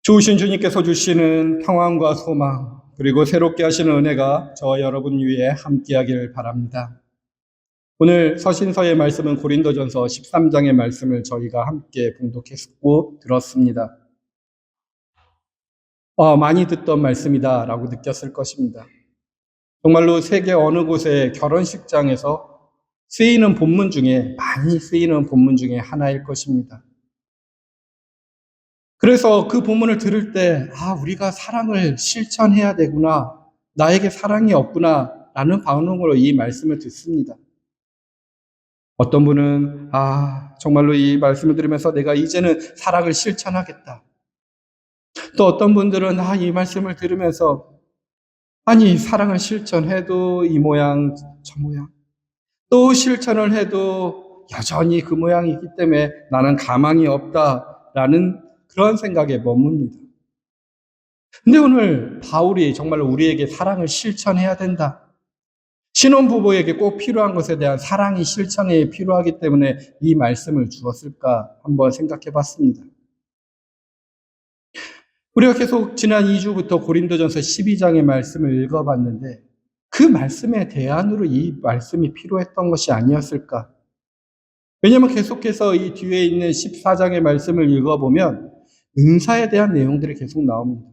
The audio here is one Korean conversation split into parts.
좋으신 주님께서 주시는 평안과 소망, 그리고 새롭게 하시는 은혜가 저와 여러분 위에 함께하길 바랍니다. 오늘 서신서의 말씀은 고린도전서 13장의 말씀을 저희가 함께 봉독했고 들었습니다. 많이 듣던 말씀이다라고 느꼈을 것입니다. 정말로 세계 어느 곳의 결혼식장에서 많이 쓰이는 본문 중에 하나일 것입니다. 그래서 그 본문을 들을 때, 우리가 사랑을 실천해야 되구나, 나에게 사랑이 없구나, 라는 반응으로 이 말씀을 듣습니다. 어떤 분은, 정말로 이 말씀을 들으면서 내가 이제는 사랑을 실천하겠다. 또 어떤 분들은, 이 말씀을 들으면서, 사랑을 실천해도 이 모양, 저 모양. 또 실천을 해도 여전히 그 모양이기 때문에 나는 가망이 없다라는 그런 생각에 머뭅니다. 근데 오늘 바울이 정말로 우리에게 사랑을 실천해야 된다. 신혼부부에게 꼭 필요한 것에 대한 사랑이 실천에 필요하기 때문에 이 말씀을 주었을까 한번 생각해 봤습니다. 우리가 계속 지난 2주부터 고린도전서 12장의 말씀을 읽어봤는데 그 말씀에 대안으로 이 말씀이 필요했던 것이 아니었을까? 왜냐하면 계속해서 이 뒤에 있는 14장의 말씀을 읽어보면 은사에 대한 내용들이 계속 나옵니다.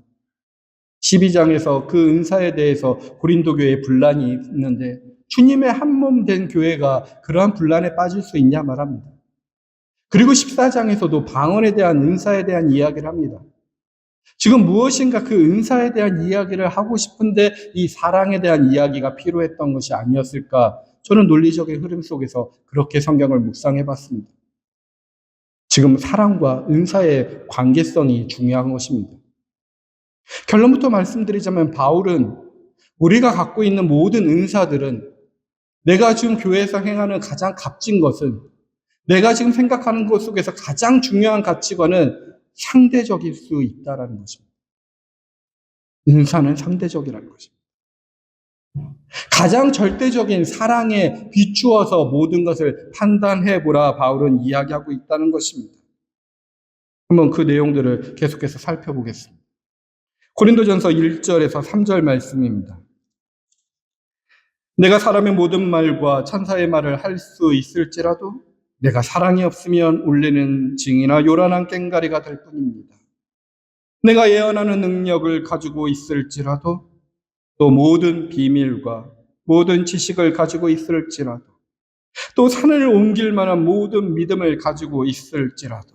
12장에서 그 은사에 대해서 고린도 교회에 분란이 있는데 주님의 한 몸 된 교회가 그러한 분란에 빠질 수 있냐 말합니다. 그리고 14장에서도 방언에 대한 은사에 대한 이야기를 합니다. 지금 무엇인가 그 은사에 대한 이야기를 하고 싶은데 이 사랑에 대한 이야기가 필요했던 것이 아니었을까? 저는 논리적인 흐름 속에서 그렇게 성경을 묵상해 봤습니다. 지금 사랑과 은사의 관계성이 중요한 것입니다. 결론부터 말씀드리자면 바울은 우리가 갖고 있는 모든 은사들은 내가 지금 교회에서 행하는 가장 값진 것은 내가 지금 생각하는 것 속에서 가장 중요한 가치관은 상대적일 수 있다는 것입니다. 은사는 상대적이라는 것입니다. 가장 절대적인 사랑에 비추어서 모든 것을 판단해보라 바울은 이야기하고 있다는 것입니다. 한번 그 내용들을 계속해서 살펴보겠습니다. 고린도전서 1절에서 3절 말씀입니다. 내가 사람의 모든 말과 천사의 말을 할 수 있을지라도 내가 사랑이 없으면 울리는 징이나 요란한 꽹가리가 될 뿐입니다. 내가 예언하는 능력을 가지고 있을지라도 또 모든 비밀과 모든 지식을 가지고 있을지라도 또 산을 옮길 만한 모든 믿음을 가지고 있을지라도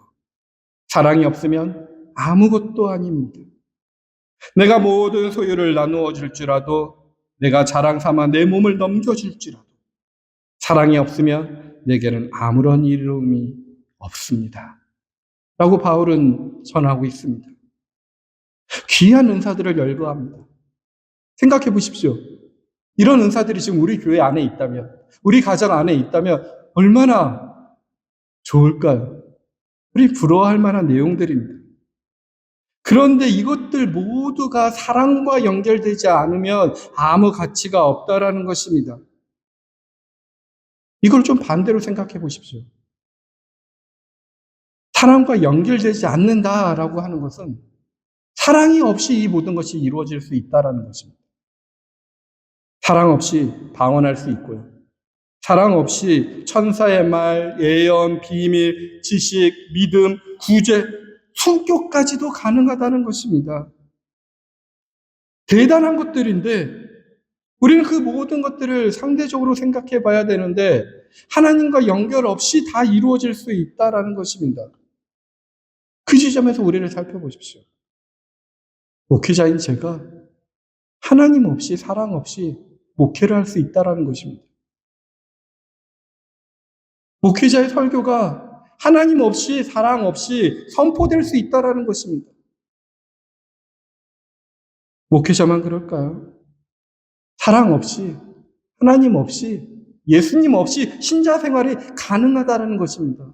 사랑이 없으면 아무것도 아닙니다. 내가 모든 소유를 나누어 줄지라도 내가 자랑 삼아 내 몸을 넘겨줄지라도 사랑이 없으면 내게는 아무런 이름이 없습니다. 라고 바울은 전하고 있습니다. 귀한 은사들을 열거합니다. 생각해 보십시오. 이런 은사들이 지금 우리 교회 안에 있다면, 우리 가정 안에 있다면 얼마나 좋을까요? 우리 부러워할 만한 내용들입니다. 그런데 이것들 모두가 사랑과 연결되지 않으면 아무 가치가 없다라는 것입니다. 이걸 좀 반대로 생각해 보십시오. 사랑과 연결되지 않는다라고 하는 것은 사랑이 없이 이 모든 것이 이루어질 수 있다라는 것입니다. 사랑 없이 방언할 수 있고요. 사랑 없이 천사의 말, 예언, 비밀, 지식, 믿음, 구제, 순교까지도 가능하다는 것입니다. 대단한 것들인데 우리는 그 모든 것들을 상대적으로 생각해 봐야 되는데 하나님과 연결 없이 다 이루어질 수 있다는 것입니다. 그 지점에서 우리를 살펴보십시오. 목회자인 제가 하나님 없이 사랑 없이 목회를 할 수 있다는 것입니다. 목회자의 설교가 하나님 없이 사랑 없이 선포될 수 있다는 것입니다. 목회자만 그럴까요? 사랑 없이, 하나님 없이, 예수님 없이 신자 생활이 가능하다는 것입니다.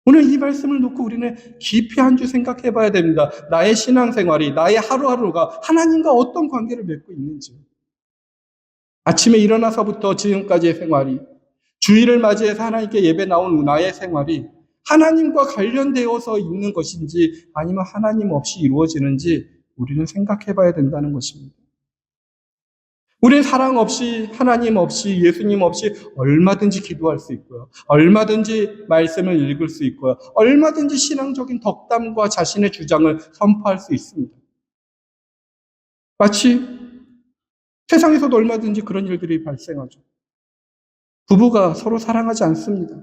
오늘 이 말씀을 놓고 우리는 깊이 한 주 생각해 봐야 됩니다. 나의 신앙생활이, 나의 하루하루가 하나님과 어떤 관계를 맺고 있는지. 아침에 일어나서부터 지금까지의 생활이, 주일을 맞이해서 하나님께 예배 나온 나의 생활이 하나님과 관련되어서 있는 것인지 아니면 하나님 없이 이루어지는지 우리는 생각해 봐야 된다는 것입니다. 우리는 사랑 없이, 하나님 없이, 예수님 없이 얼마든지 기도할 수 있고요. 얼마든지 말씀을 읽을 수 있고요. 얼마든지 신앙적인 덕담과 자신의 주장을 선포할 수 있습니다. 마치 세상에서도 얼마든지 그런 일들이 발생하죠. 부부가 서로 사랑하지 않습니다.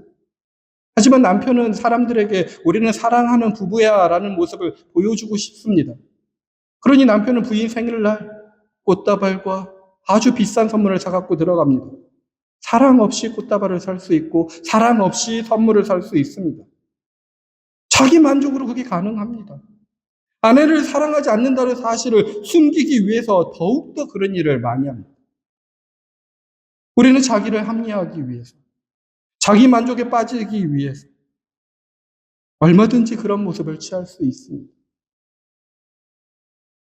하지만 남편은 사람들에게 우리는 사랑하는 부부야 라는 모습을 보여주고 싶습니다. 그러니 남편은 부인 생일날 꽃다발과 아주 비싼 선물을 사갖고 들어갑니다. 사랑 없이 꽃다발을 살 수 있고 사랑 없이 선물을 살 수 있습니다. 자기 만족으로 그게 가능합니다. 아내를 사랑하지 않는다는 사실을 숨기기 위해서 더욱더 그런 일을 많이 합니다. 우리는 자기를 합리화하기 위해서, 자기 만족에 빠지기 위해서 얼마든지 그런 모습을 취할 수 있습니다.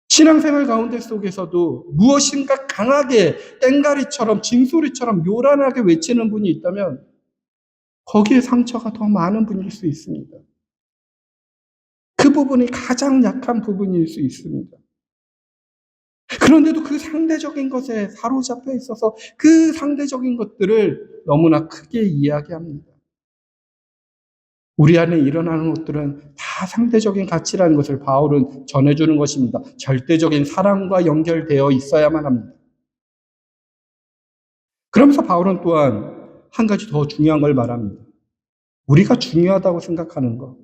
신앙생활 가운데 속에서도 무엇인가 강하게 땡가리처럼 징소리처럼 요란하게 외치는 분이 있다면 거기에 상처가 더 많은 분일 수 있습니다. 그 부분이 가장 약한 부분일 수 있습니다. 그런데도 그 상대적인 것에 사로잡혀 있어서 그 상대적인 것들을 너무나 크게 이야기합니다. 우리 안에 일어나는 것들은 다 상대적인 가치라는 것을 바울은 전해주는 것입니다. 절대적인 사랑과 연결되어 있어야만 합니다. 그러면서 바울은 또한 한 가지 더 중요한 걸 말합니다. 우리가 중요하다고 생각하는 것,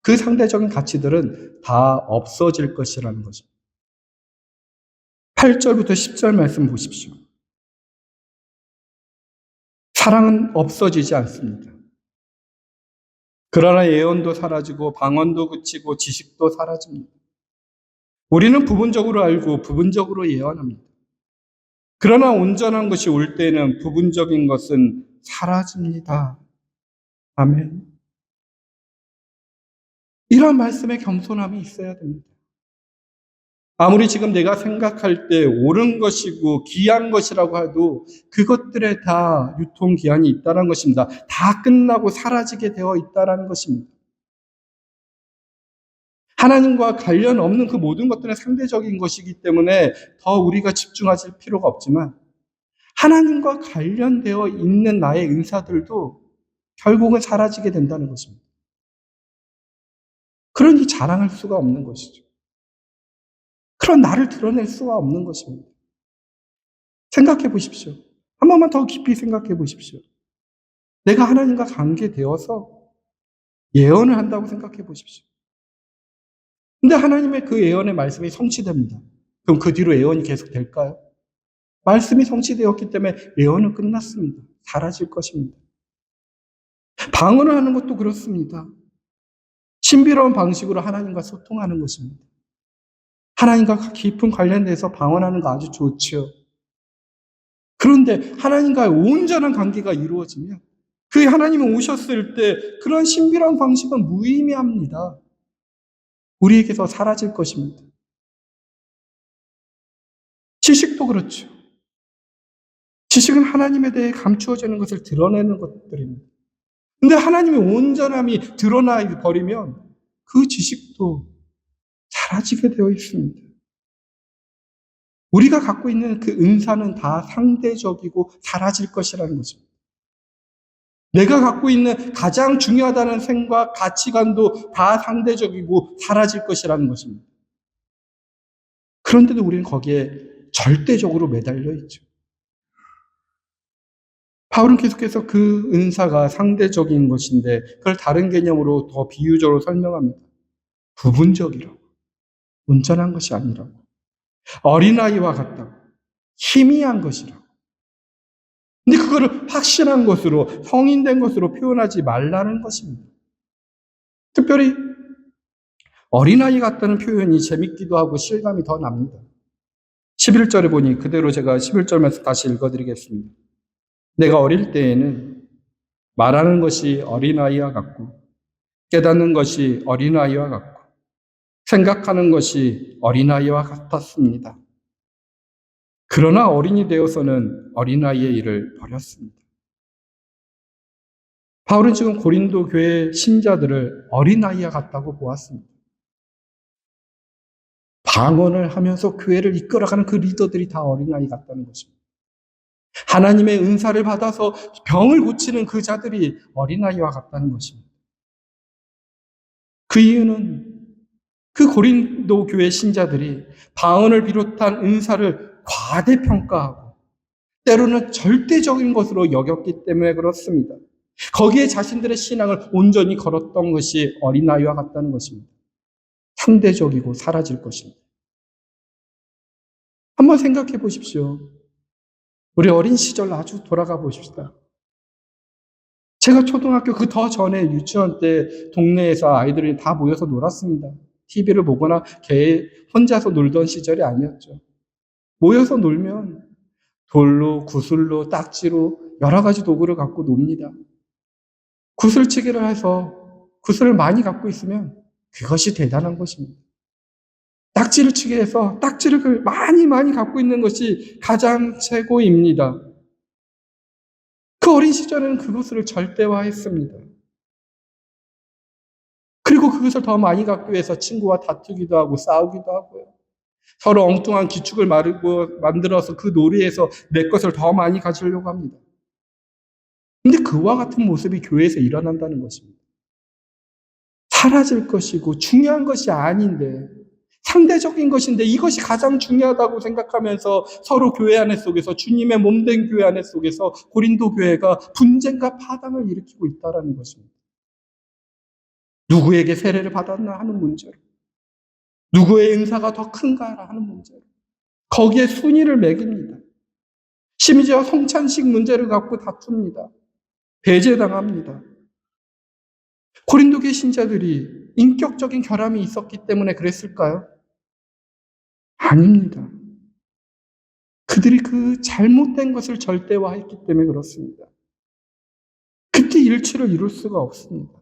그 상대적인 가치들은 다 없어질 것이라는 것입니다. 8절부터 10절 말씀 보십시오. 사랑은 없어지지 않습니다. 그러나 예언도 사라지고 방언도 그치고 지식도 사라집니다. 우리는 부분적으로 알고 부분적으로 예언합니다. 그러나 온전한 것이 올 때는 부분적인 것은 사라집니다. 아멘. 이런 말씀에 겸손함이 있어야 됩니다. 아무리 지금 내가 생각할 때 옳은 것이고 귀한 것이라고 해도 그것들에 다 유통기한이 있다는 것입니다. 다 끝나고 사라지게 되어 있다는 것입니다. 하나님과 관련 없는 그 모든 것들은 상대적인 것이기 때문에 더 우리가 집중하실 필요가 없지만 하나님과 관련되어 있는 나의 은사들도 결국은 사라지게 된다는 것입니다. 그러니 자랑할 수가 없는 것이죠. 그런 나를 드러낼 수가 없는 것입니다. 생각해 보십시오. 한 번만 더 깊이 생각해 보십시오. 내가 하나님과 관계되어서 예언을 한다고 생각해 보십시오. 근데 하나님의 그 예언의 말씀이 성취됩니다. 그럼 그 뒤로 예언이 계속 될까요? 말씀이 성취되었기 때문에 예언은 끝났습니다. 사라질 것입니다. 방언을 하는 것도 그렇습니다. 신비로운 방식으로 하나님과 소통하는 것입니다. 하나님과 깊은 관련돼서 방언하는 거 아주 좋죠. 그런데 하나님과의 온전한 관계가 이루어지면 그 하나님이 오셨을 때 그런 신비로운 방식은 무의미합니다. 우리에게서 사라질 것입니다. 지식도 그렇죠. 지식은 하나님에 대해 감추어지는 것을 드러내는 것들입니다. 근데 하나님의 온전함이 드러나 버리면 그 지식도 사라지게 되어 있습니다. 우리가 갖고 있는 그 은사는 다 상대적이고 사라질 것이라는 것입니다. 내가 갖고 있는 가장 중요하다는 생각, 가치관도 다 상대적이고 사라질 것이라는 것입니다. 그런데도 우리는 거기에 절대적으로 매달려 있죠. 바울은 계속해서 그 은사가 상대적인 것인데 그걸 다른 개념으로 더 비유적으로 설명합니다. 부분적이라고. 온전한 것이 아니라고. 어린아이와 같다고. 희미한 것이라고. 근데 그거를 확실한 것으로, 성인된 것으로 표현하지 말라는 것입니다. 특별히 어린아이 같다는 표현이 재밌기도 하고 실감이 더 납니다. 11절에 보니 그대로 제가 11절에서 다시 읽어드리겠습니다. 내가 어릴 때에는 말하는 것이 어린아이와 같고 깨닫는 것이 어린아이와 같고 생각하는 것이 어린아이와 같았습니다. 그러나 어린이 되어서는 어린아이의 일을 버렸습니다. 바울은 지금 고린도 교회 신자들을 어린아이와 같다고 보았습니다. 방언을 하면서 교회를 이끌어가는 그 리더들이 다 어린아이 같다는 것입니다. 하나님의 은사를 받아서 병을 고치는 그 자들이 어린아이와 같다는 것입니다. 그 이유는 그 고린도 교회 신자들이 방언을 비롯한 은사를 과대평가하고 때로는 절대적인 것으로 여겼기 때문에 그렇습니다. 거기에 자신들의 신앙을 온전히 걸었던 것이 어린아이와 같다는 것입니다. 상대적이고 사라질 것입니다. 한번 생각해 보십시오. 우리 어린 시절 아주 돌아가 보십시다. 제가 초등학교 그 더 전에 유치원 때 동네에서 아이들이 다 모여서 놀았습니다. TV를 보거나 혼자서 놀던 시절이 아니었죠. 모여서 놀면 돌로, 구슬로, 딱지로 여러 가지 도구를 갖고 놉니다. 구슬치기를 해서 구슬을 많이 갖고 있으면 그것이 대단한 것입니다. 딱지를 치게 해서 딱지를 많이 갖고 있는 것이 가장 최고입니다. 그 어린 시절에는 그것을 절대화했습니다. 그리고 그것을 더 많이 갖기 위해서 친구와 다투기도 하고 싸우기도 하고요. 서로 엉뚱한 기축을 만들어서 그 놀이에서 내 것을 더 많이 가지려고 합니다. 근데 그와 같은 모습이 교회에서 일어난다는 것입니다. 사라질 것이고 중요한 것이 아닌데 상대적인 것인데 이것이 가장 중요하다고 생각하면서 서로 교회 안에 속에서 주님의 몸된 교회 안에 속에서 고린도 교회가 분쟁과 파당을 일으키고 있다는 것입니다. 누구에게 세례를 받았나 하는 문제로, 누구의 은사가 더 큰가 하는 문제로 거기에 순위를 매깁니다. 심지어 성찬식 문제를 갖고 다툽니다. 배제당합니다. 고린도 교회 신자들이 인격적인 결함이 있었기 때문에 그랬을까요? 아닙니다. 그들이 그 잘못된 것을 절대화했기 때문에 그렇습니다. 그때 일치를 이룰 수가 없습니다.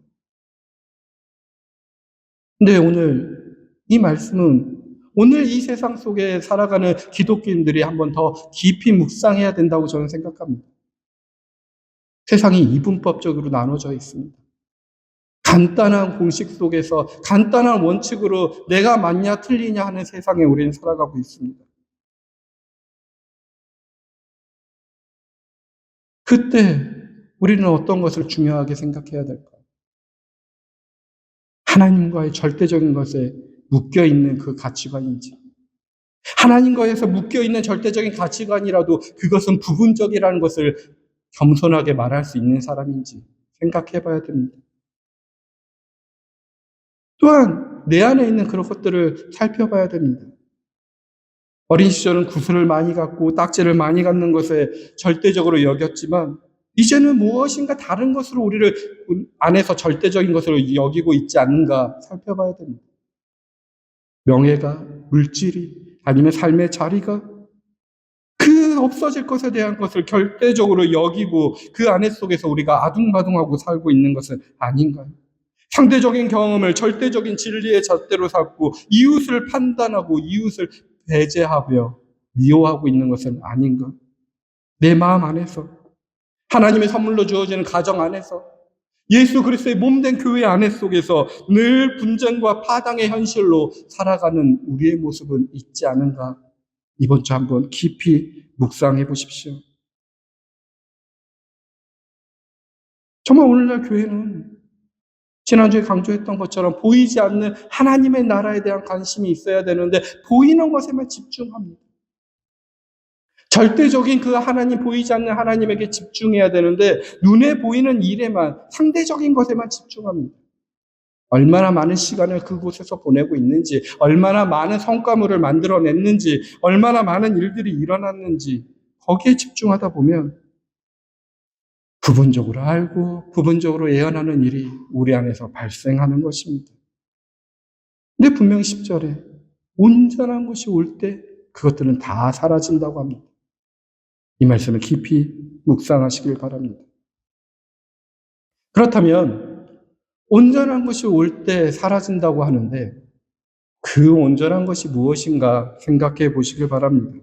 근데 오늘 이 말씀은 오늘 이 세상 속에 살아가는 기독교인들이 한번 더 깊이 묵상해야 된다고 저는 생각합니다. 세상이 이분법적으로 나눠져 있습니다. 간단한 공식 속에서 간단한 원칙으로 내가 맞냐 틀리냐 하는 세상에 우리는 살아가고 있습니다. 그때 우리는 어떤 것을 중요하게 생각해야 될까요? 하나님과의 절대적인 것에 묶여있는 그 가치관인지, 하나님과에서 묶여있는 절대적인 가치관이라도 그것은 부분적이라는 것을 겸손하게 말할 수 있는 사람인지 생각해 봐야 됩니다. 또한 내 안에 있는 그런 것들을 살펴봐야 됩니다. 어린 시절은 구슬을 많이 갖고 딱지를 많이 갖는 것에 절대적으로 여겼지만 이제는 무엇인가 다른 것으로 우리를 안에서 절대적인 것으로 여기고 있지 않는가 살펴봐야 됩니다. 명예가, 물질이, 아니면 삶의 자리가 그 없어질 것에 대한 것을 절대적으로 여기고 그 안에 속에서 우리가 아둥바둥하고 살고 있는 것은 아닌가요? 상대적인 경험을 절대적인 진리의 잣대로 삼고 이웃을 판단하고 이웃을 배제하며 미워하고 있는 것은 아닌가? 내 마음 안에서 하나님의 선물로 주어지는 가정 안에서 예수 그리스도의 몸된 교회 안에 속에서 늘 분쟁과 파당의 현실로 살아가는 우리의 모습은 있지 않은가? 이번 주 한번 깊이 묵상해 보십시오. 정말 오늘날 교회는 지난주에 강조했던 것처럼 보이지 않는 하나님의 나라에 대한 관심이 있어야 되는데 보이는 것에만 집중합니다. 절대적인 그 하나님, 보이지 않는 하나님에게 집중해야 되는데 눈에 보이는 일에만, 상대적인 것에만 집중합니다. 얼마나 많은 시간을 그곳에서 보내고 있는지, 얼마나 많은 성과물을 만들어냈는지, 얼마나 많은 일들이 일어났는지 거기에 집중하다 보면 부분적으로 알고 부분적으로 예언하는 일이 우리 안에서 발생하는 것입니다. 근데 분명히 10절에 온전한 것이 올 때 그것들은 다 사라진다고 합니다. 이 말씀을 깊이 묵상하시길 바랍니다. 그렇다면 온전한 것이 올 때 사라진다고 하는데 그 온전한 것이 무엇인가 생각해 보시길 바랍니다.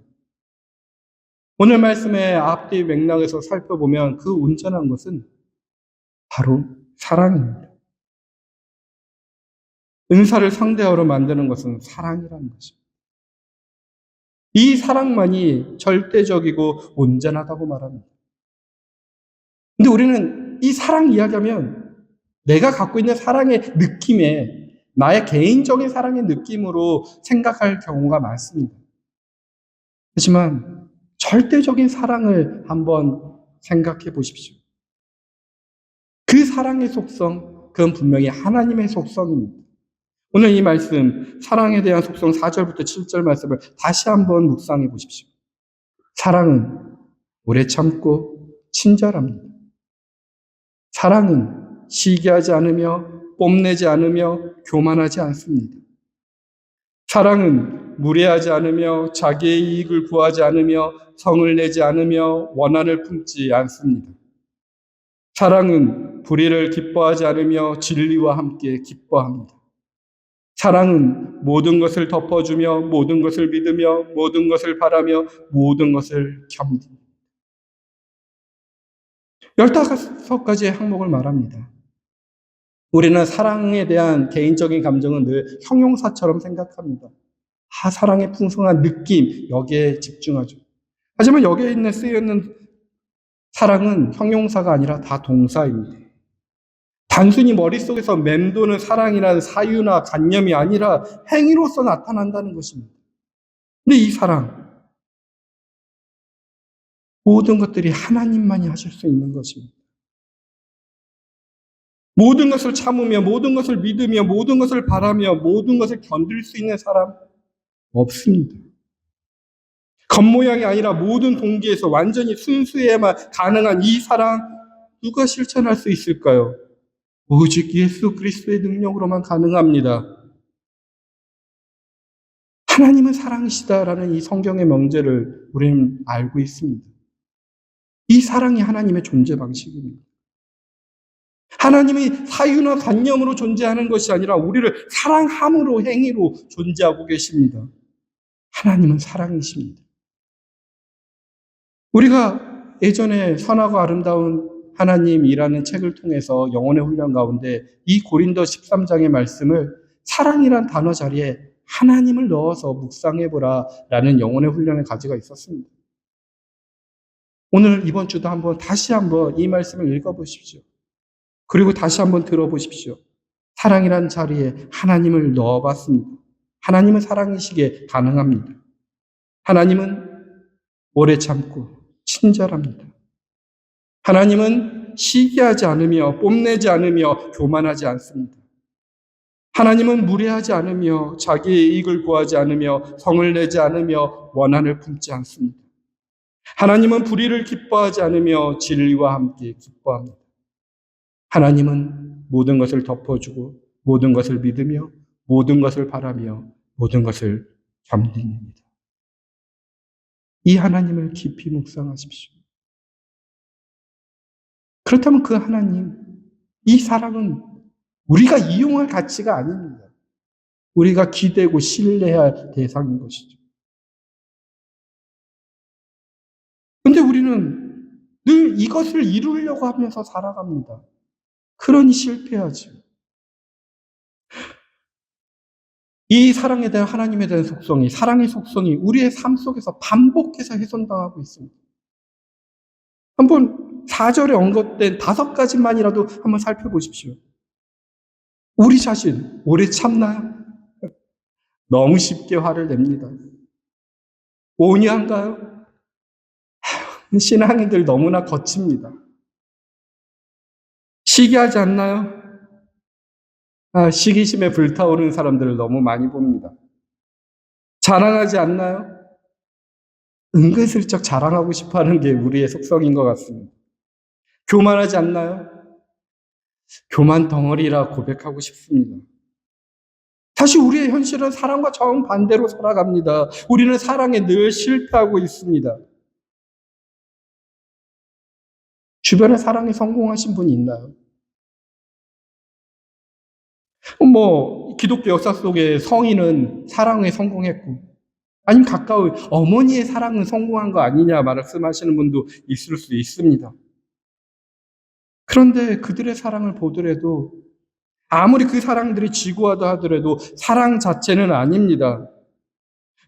오늘 말씀의 앞뒤 맥락에서 살펴보면 그 온전한 것은 바로 사랑입니다. 은사를 상대어로 만드는 것은 사랑이라는 것입니다. 이 사랑만이 절대적이고 온전하다고 말합니다. 근데 우리는 이 사랑 이야기하면 내가 갖고 있는 사랑의 느낌에 나의 개인적인 사랑의 느낌으로 생각할 경우가 많습니다. 하지만 절대적인 사랑을 한번 생각해 보십시오. 그 사랑의 속성, 그건 분명히 하나님의 속성입니다. 오늘 이 말씀, 사랑에 대한 속성 4절부터 7절 말씀을 다시 한번 묵상해 보십시오. 사랑은 오래 참고 친절합니다. 사랑은 시기하지 않으며 뽐내지 않으며 교만하지 않습니다. 사랑은 무례하지 않으며 자기의 이익을 구하지 않으며 성을 내지 않으며 원한을 품지 않습니다. 사랑은 불의를 기뻐하지 않으며 진리와 함께 기뻐합니다. 사랑은 모든 것을 덮어주며 모든 것을 믿으며 모든 것을 바라며 모든 것을 견딥니다. 15가지의 항목을 말합니다. 우리는 사랑에 대한 개인적인 감정은 늘 형용사처럼 생각합니다. 사랑의 풍성한 느낌, 여기에 집중하죠. 하지만 여기에 쓰여있는 사랑은 형용사가 아니라 다 동사입니다. 단순히 머릿속에서 맴도는 사랑이라는 사유나 관념이 아니라 행위로서 나타난다는 것입니다. 근데 이 사랑, 모든 것들이 하나님만이 하실 수 있는 것입니다. 모든 것을 참으며 모든 것을 믿으며 모든 것을 바라며 모든 것을 견딜 수 있는 사람 없습니다. 겉모양이 아니라 모든 동기에서 완전히 순수해야만 가능한 이 사랑, 누가 실천할 수 있을까요? 오직 예수 그리스도의 능력으로만 가능합니다. 하나님은 사랑이시다라는 이 성경의 명제를 우리는 알고 있습니다. 이 사랑이 하나님의 존재 방식입니다. 하나님이 사유나 관념으로 존재하는 것이 아니라 우리를 사랑함으로 행위로 존재하고 계십니다. 하나님은 사랑이십니다. 우리가 예전에 선하고 아름다운 하나님이라는 책을 통해서 영혼의 훈련 가운데 이 고린도 13장의 말씀을 사랑이란 단어 자리에 하나님을 넣어서 묵상해보라 라는 영혼의 훈련의 가지가 있었습니다. 오늘 이번 주도 다시 한번 이 말씀을 읽어보십시오. 그리고 다시 한번 들어보십시오. 사랑이란 자리에 하나님을 넣어봤습니다. 하나님은 사랑이시기에 가능합니다. 하나님은 오래 참고 친절합니다. 하나님은 시기하지 않으며 뽐내지 않으며 교만하지 않습니다. 하나님은 무례하지 않으며 자기의 이익을 구하지 않으며 성을 내지 않으며 원한을 품지 않습니다. 하나님은 불의를 기뻐하지 않으며 진리와 함께 기뻐합니다. 하나님은 모든 것을 덮어주고 모든 것을 믿으며 모든 것을 바라며 모든 것을 견딥니다. 이 하나님을 깊이 묵상하십시오. 그렇다면 그 하나님, 이 사랑은 우리가 이용할 가치가 아닙니다. 우리가 기대고 신뢰해야 할 대상인 것이죠. 근데 우리는 늘 이것을 이루려고 하면서 살아갑니다. 그러니 실패하죠. 이 사랑에 대한 하나님에 대한 속성이, 사랑의 속성이 우리의 삶 속에서 반복해서 훼손당하고 있습니다. 한번 4절에 언급된 5가지만이라도 한번 살펴보십시오. 우리 자신 오래 참나요? 너무 쉽게 화를 냅니다. 온유한가요? 신앙인들 너무나 거칩니다. 시기하지 않나요? 시기심에 불타오르는 사람들을 너무 많이 봅니다. 자랑하지 않나요? 은근슬쩍 자랑하고 싶어하는 게 우리의 속성인 것 같습니다. 교만하지 않나요? 교만 덩어리라 고백하고 싶습니다. 사실 우리의 현실은 사랑과 정반대로 살아갑니다. 우리는 사랑에 늘 실패하고 있습니다. 주변에 사랑에 성공하신 분이 있나요? 기독교 역사 속에 성인은 사랑에 성공했고, 아니면 가까운 어머니의 사랑은 성공한 거 아니냐 말씀하시는 분도 있을 수 있습니다. 그런데 그들의 사랑을 보더라도 아무리 그 사랑들이 지고하다 하더라도 사랑 자체는 아닙니다.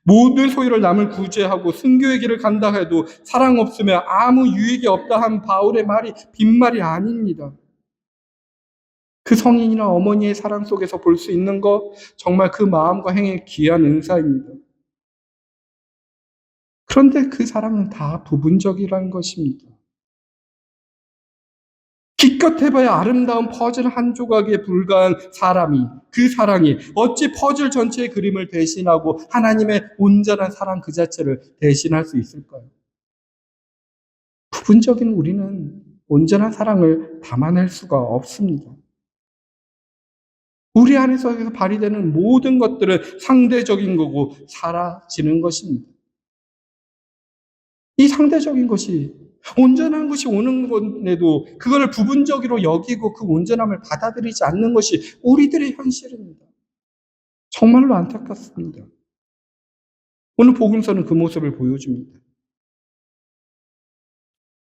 모든 소유를 남을 구제하고 순교의 길을 간다 해도 사랑 없으면 아무 유익이 없다 한 바울의 말이 빈말이 아닙니다. 그 성인이나 어머니의 사랑 속에서 볼 수 있는 것, 정말 그 마음과 행의 귀한 은사입니다. 그런데 그 사랑은 다 부분적이라는 것입니다. 기껏 해봐야 아름다운 퍼즐 한 조각에 불과한 그 사랑이 어찌 퍼즐 전체의 그림을 대신하고 하나님의 온전한 사랑 그 자체를 대신할 수 있을까요? 부분적인 우리는 온전한 사랑을 담아낼 수가 없습니다. 우리 안에서 발휘되는 모든 것들은 상대적인 거고 사라지는 것입니다. 이 상대적인 것이 온전한 것이 오는 건데도 그걸 부분적으로 여기고 그 온전함을 받아들이지 않는 것이 우리들의 현실입니다. 정말로 안타깝습니다. 오늘 복음서는 그 모습을 보여줍니다.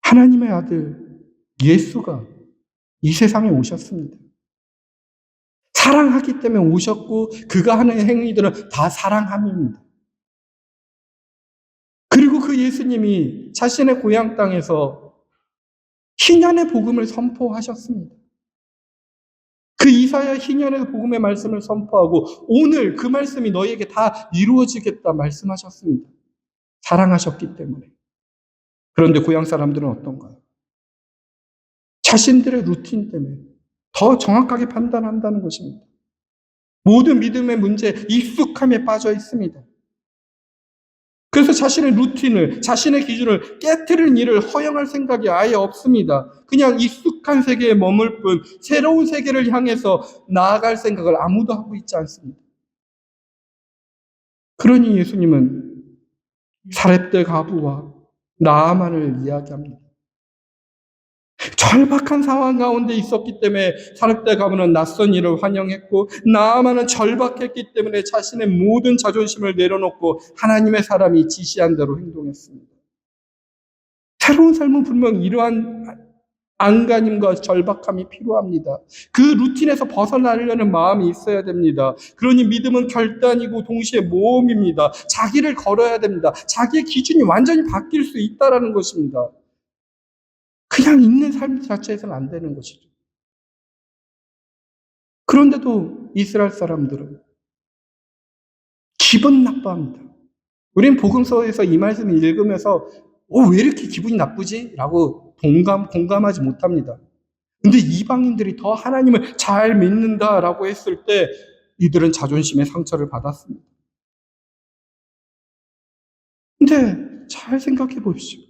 하나님의 아들 예수가 이 세상에 오셨습니다. 사랑하기 때문에 오셨고 그가 하는 행위들은 다 사랑함입니다. 그리고 그 예수님이 자신의 고향 땅에서 희년의 복음을 선포하셨습니다. 그 이사야 희년의 복음의 말씀을 선포하고 오늘 그 말씀이 너희에게 다 이루어지겠다 말씀하셨습니다. 사랑하셨기 때문에. 그런데 고향 사람들은 어떤가요? 자신들의 루틴 때문에 더 정확하게 판단한다는 것입니다. 모든 믿음의 문제에 익숙함에 빠져 있습니다. 그래서 자신의 루틴을, 자신의 기준을 깨트리는 일을 허용할 생각이 아예 없습니다. 그냥 익숙한 세계에 머물 뿐 새로운 세계를 향해서 나아갈 생각을 아무도 하고 있지 않습니다. 그러니 예수님은 사렙대 과부와 나아만을 이야기합니다. 절박한 상황 가운데 있었기 때문에 사렙대 과부는 낯선 일을 환영했고 나아만은 절박했기 때문에 자신의 모든 자존심을 내려놓고 하나님의 사람이 지시한 대로 행동했습니다. 새로운 삶은 분명 이러한 안간힘과 절박함이 필요합니다. 그 루틴에서 벗어나려는 마음이 있어야 됩니다. 그러니 믿음은 결단이고 동시에 모험입니다. 자기를 걸어야 됩니다. 자기의 기준이 완전히 바뀔 수 있다는 것입니다. 그냥 있는 삶 자체에서는 안 되는 것이죠. 그런데도 이스라엘 사람들은 기분 나빠합니다. 우린 복음서에서 이 말씀을 읽으면서 왜 이렇게 기분이 나쁘지? 라고 공감하지 못합니다. 근데 이방인들이 더 하나님을 잘 믿는다라고 했을 때 이들은 자존심의 상처를 받았습니다. 근데 잘 생각해 보십시오.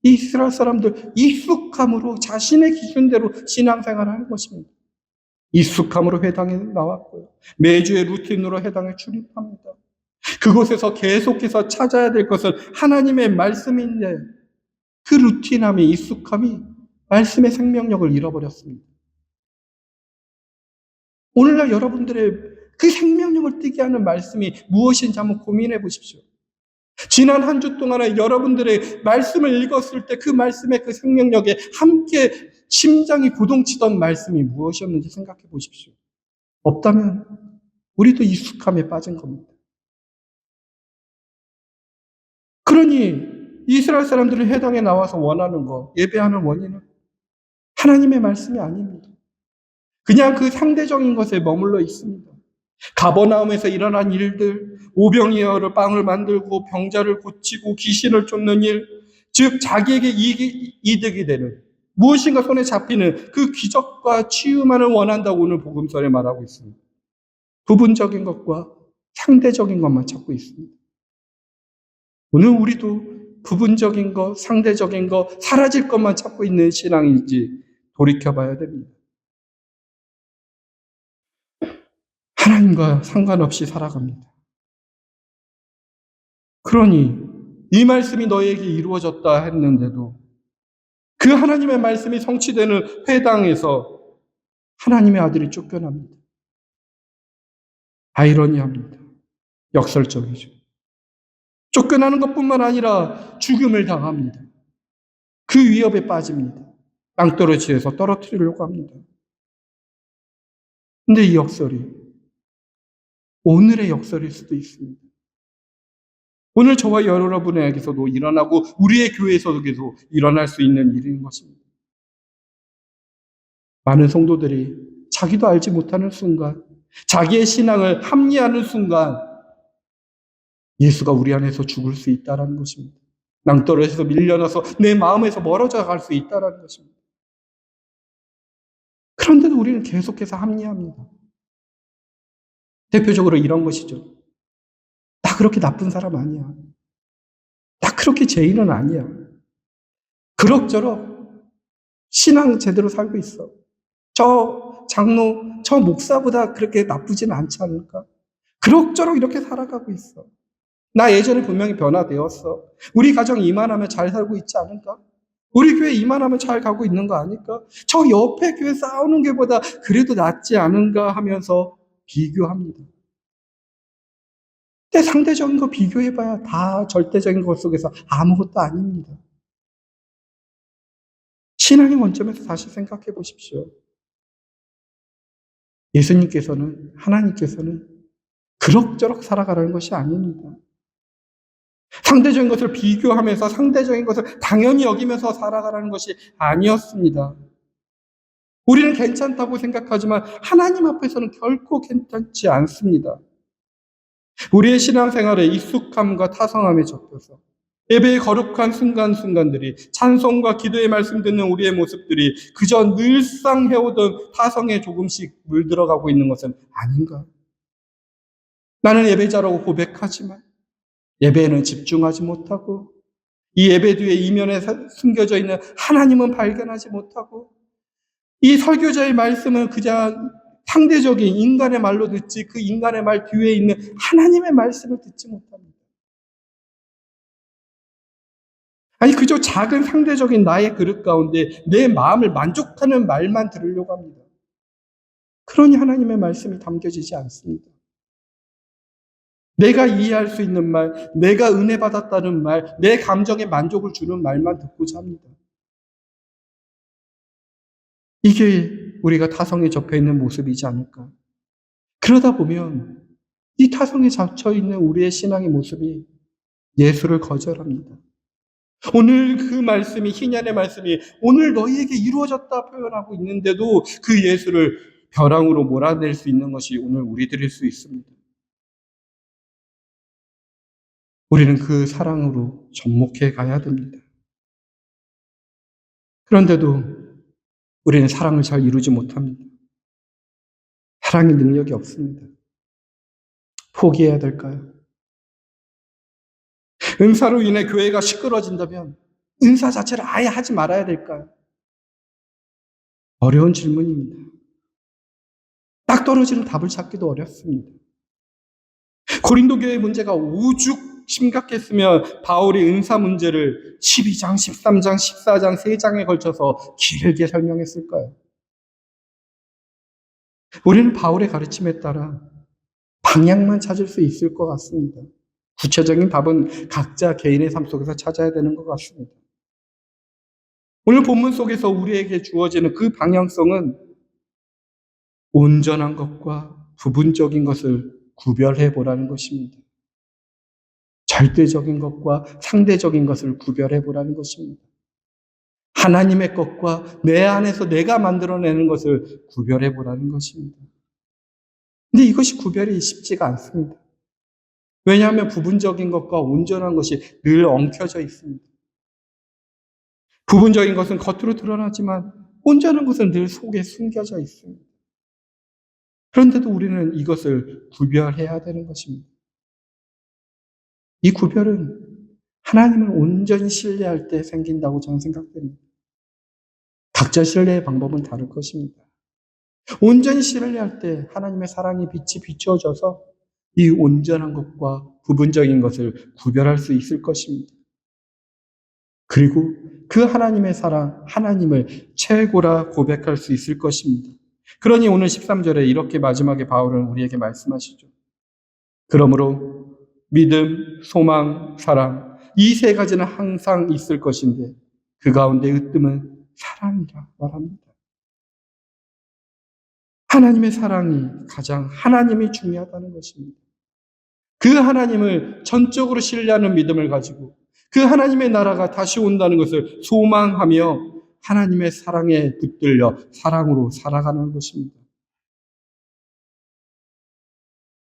이 이스라엘 사람들 익숙함으로 자신의 기준대로 신앙생활을 하는 것입니다. 익숙함으로 회당에 나왔고요. 매주의 루틴으로 회당에 출입합니다. 그곳에서 계속해서 찾아야 될 것은 하나님의 말씀인데 그 루틴함이 익숙함이 말씀의 생명력을 잃어버렸습니다. 오늘날 여러분들의 그 생명력을 띠게 하는 말씀이 무엇인지 한번 고민해 보십시오. 지난 한 주 동안에 여러분들의 말씀을 읽었을 때 그 말씀의 그 생명력에 함께 심장이 고동치던 말씀이 무엇이었는지 생각해 보십시오. 없다면 우리도 익숙함에 빠진 겁니다. 그러니 이스라엘 사람들은 회당에 나와서 원하는 거, 예배하는 원인은 하나님의 말씀이 아닙니다. 그냥 그 상대적인 것에 머물러 있습니다. 가버나움에서 일어난 일들, 오병이어로 빵을 만들고 병자를 고치고 귀신을 쫓는 일, 즉 자기에게 이득이 되는 무엇인가 손에 잡히는 그 기적과 치유만을 원한다고 오늘 복음서에 말하고 있습니다. 부분적인 것과 상대적인 것만 찾고 있습니다. 오늘 우리도 부분적인 것, 상대적인 것, 사라질 것만 찾고 있는 신앙인지 돌이켜봐야 됩니다. 하나님과 상관없이 살아갑니다. 그러니 이 말씀이 너에게 이루어졌다 했는데도 그 하나님의 말씀이 성취되는 회당에서 하나님의 아들이 쫓겨납니다. 아이러니합니다. 역설적이죠. 쫓겨나는 것뿐만 아니라 죽음을 당합니다. 그 위협에 빠집니다. 땅덩어리에서 떨어뜨리려고 합니다. 근데 이 역설이 오늘의 역설일 수도 있습니다. 오늘 저와 여러분에게서도 일어나고 우리의 교회에서도 계속 일어날 수 있는 일인 것입니다. 많은 성도들이 자기도 알지 못하는 순간, 자기의 신앙을 합리화하는 순간 예수가 우리 안에서 죽을 수 있다는 것입니다. 낭떠러지에서 밀려나서 내 마음에서 멀어져 갈 수 있다는 것입니다. 그런데도 우리는 계속해서 합리화합니다. 대표적으로 이런 것이죠. 나 그렇게 나쁜 사람 아니야. 나 그렇게 죄인은 아니야. 그럭저럭 신앙 제대로 살고 있어. 저 장로, 저 목사보다 그렇게 나쁘진 않지 않을까? 그럭저럭 이렇게 살아가고 있어. 나 예전에 분명히 변화되었어. 우리 가정 이만하면 잘 살고 있지 않을까? 우리 교회 이만하면 잘 가고 있는 거 아닐까? 저 옆에 교회 싸우는 게보다 그래도 낫지 않은가 하면서 비교합니다. 근데 상대적인 거 비교해봐야 다 절대적인 것 속에서 아무것도 아닙니다. 신앙의 원점에서 다시 생각해 보십시오. 예수님께서는, 하나님께서는 그럭저럭 살아가라는 것이 아닙니다. 상대적인 것을 비교하면서 상대적인 것을 당연히 여기면서 살아가라는 것이 아니었습니다. 우리는 괜찮다고 생각하지만 하나님 앞에서는 결코 괜찮지 않습니다. 우리의 신앙생활에 익숙함과 타성함에 접혀서 예배의 거룩한 순간순간들이 찬송과 기도의 말씀 듣는 우리의 모습들이 그저 늘상 해오던 타성에 조금씩 물들어가고 있는 것은 아닌가? 나는 예배자라고 고백하지만 예배에는 집중하지 못하고 이 예배 뒤에 이면에 숨겨져 있는 하나님은 발견하지 못하고 이 설교자의 말씀은 그냥 상대적인 인간의 말로 듣지 그 인간의 말 뒤에 있는 하나님의 말씀을 듣지 못합니다. 아니 그저 작은 상대적인 나의 그릇 가운데 내 마음을 만족하는 말만 들으려고 합니다. 그러니 하나님의 말씀이 담겨지지 않습니다. 내가 이해할 수 있는 말, 내가 은혜 받았다는 말, 내 감정에 만족을 주는 말만 듣고자 합니다. 이게 우리가 타성에 접해 있는 모습이지 않을까. 그러다 보면 이 타성에 잡혀 있는 우리의 신앙의 모습이 예수를 거절합니다. 오늘 그 말씀이 희년의 말씀이 오늘 너희에게 이루어졌다 표현하고 있는데도 그 예수를 벼랑으로 몰아낼 수 있는 것이 오늘 우리들일 수 있습니다. 우리는 그 사랑으로 접목해 가야 됩니다. 그런데도 우리는 사랑을 잘 이루지 못합니다. 사랑의 능력이 없습니다. 포기해야 될까요? 은사로 인해 교회가 시끄러진다면 은사 자체를 아예 하지 말아야 될까요? 어려운 질문입니다. 딱 떨어지는 답을 찾기도 어렵습니다. 고린도 교회의 문제가 오죽 심각했으면 바울이 은사 문제를 12장, 13장, 14장, 3장에 걸쳐서 길게 설명했을까요? 우리는 바울의 가르침에 따라 방향만 찾을 수 있을 것 같습니다. 구체적인 답은 각자 개인의 삶 속에서 찾아야 되는 것 같습니다. 오늘 본문 속에서 우리에게 주어지는 그 방향성은 온전한 것과 부분적인 것을 구별해 보라는 것입니다. 절대적인 것과 상대적인 것을 구별해 보라는 것입니다. 하나님의 것과 내 안에서 내가 만들어내는 것을 구별해 보라는 것입니다. 근데 이것이 구별이 쉽지가 않습니다. 왜냐하면 부분적인 것과 온전한 것이 늘 엉켜져 있습니다. 부분적인 것은 겉으로 드러나지만 온전한 것은 늘 속에 숨겨져 있습니다. 그런데도 우리는 이것을 구별해야 되는 것입니다. 이 구별은 하나님을 온전히 신뢰할 때 생긴다고 저는 생각됩니다. 각자 신뢰의 방법은 다를 것입니다. 온전히 신뢰할 때 하나님의 사랑의 빛이 비춰져서 이 온전한 것과 부분적인 것을 구별할 수 있을 것입니다. 그리고 그 하나님의 사랑, 하나님을 최고라 고백할 수 있을 것입니다. 그러니 오늘 13절에 이렇게 마지막에 바울은 우리에게 말씀하시죠. 그러므로 믿음, 소망, 사랑 이 세 가지는 항상 있을 것인데 그 가운데 으뜸은 사랑이라 말합니다. 하나님의 사랑이 가장 하나님이 중요하다는 것입니다. 그 하나님을 전적으로 신뢰하는 믿음을 가지고 그 하나님의 나라가 다시 온다는 것을 소망하며 하나님의 사랑에 붙들려 사랑으로 살아가는 것입니다.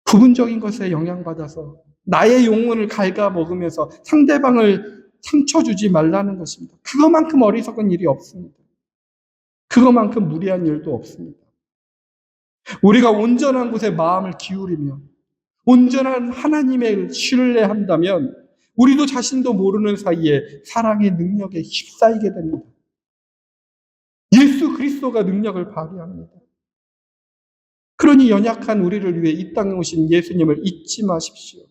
부분적인 것에 영향받아서 나의 영혼을 갉아먹으면서 상대방을 상처 주지 말라는 것입니다. 그것만큼 어리석은 일이 없습니다. 그것만큼 무리한 일도 없습니다. 우리가 온전한 곳에 마음을 기울이며 온전한 하나님을 신뢰한다면 우리도 자신도 모르는 사이에 사랑의 능력에 휩싸이게 됩니다. 예수 그리스도가 능력을 발휘합니다. 그러니 연약한 우리를 위해 이 땅에 오신 예수님을 잊지 마십시오.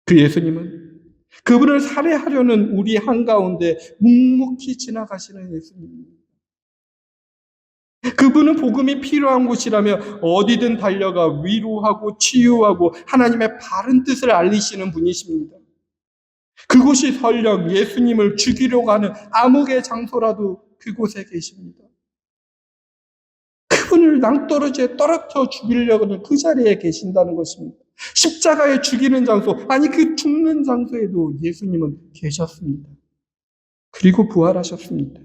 그 예수님은 그분을 살해하려는 우리 한가운데 묵묵히 지나가시는 예수님입니다. 그분은 복음이 필요한 곳이라며 어디든 달려가 위로하고 치유하고 하나님의 바른 뜻을 알리시는 분이십니다. 그곳이 설령 예수님을 죽이려고 하는 암흑의 장소라도 그곳에 계십니다. 그분을 낭떠러지에 떨어뜨려 죽이려고 하는 그 자리에 계신다는 것입니다. 십자가에 죽이는 장소, 아니 그 죽는 장소에도 예수님은 계셨습니다. 그리고 부활하셨습니다.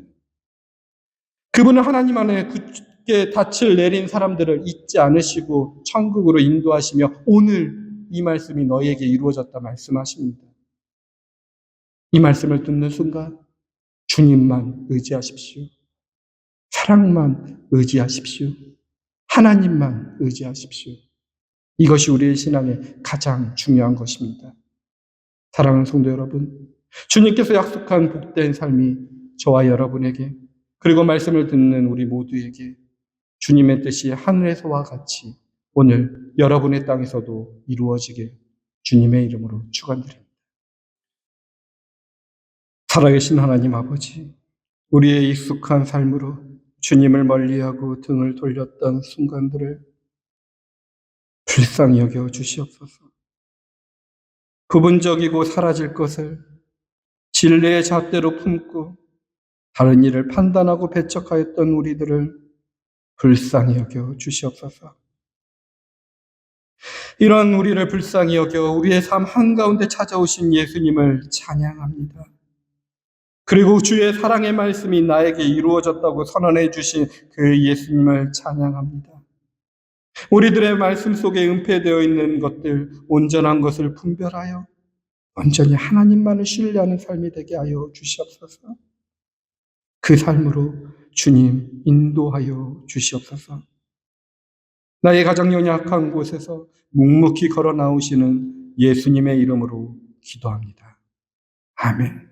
그분은 하나님 안에 굳게 닻을 내린 사람들을 잊지 않으시고 천국으로 인도하시며 오늘 이 말씀이 너희에게 이루어졌다 말씀하십니다. 이 말씀을 듣는 순간 주님만 의지하십시오. 사랑만 의지하십시오. 하나님만 의지하십시오. 이것이 우리의 신앙의 가장 중요한 것입니다. 사랑하는 성도 여러분, 주님께서 약속한 복된 삶이 저와 여러분에게 그리고 말씀을 듣는 우리 모두에게 주님의 뜻이 하늘에서와 같이 오늘 여러분의 땅에서도 이루어지게 주님의 이름으로 축원드립니다. 살아계신 하나님 아버지, 우리의 익숙한 삶으로 주님을 멀리하고 등을 돌렸던 순간들을 불쌍히 여겨 주시옵소서. 부분적이고 사라질 것을 진리의 잣대로 품고 다른 일을 판단하고 배척하였던 우리들을 불쌍히 여겨 주시옵소서. 이런 우리를 불쌍히 여겨 우리의 삶 한가운데 찾아오신 예수님을 찬양합니다. 그리고 주의 사랑의 말씀이 나에게 이루어졌다고 선언해 주신 그 예수님을 찬양합니다. 우리들의 말씀 속에 은폐되어 있는 것들, 온전한 것을 분별하여 온전히 하나님만을 신뢰하는 삶이 되게 하여 주시옵소서. 그 삶으로 주님 인도하여 주시옵소서. 나의 가장 연약한 곳에서 묵묵히 걸어 나오시는 예수님의 이름으로 기도합니다. 아멘.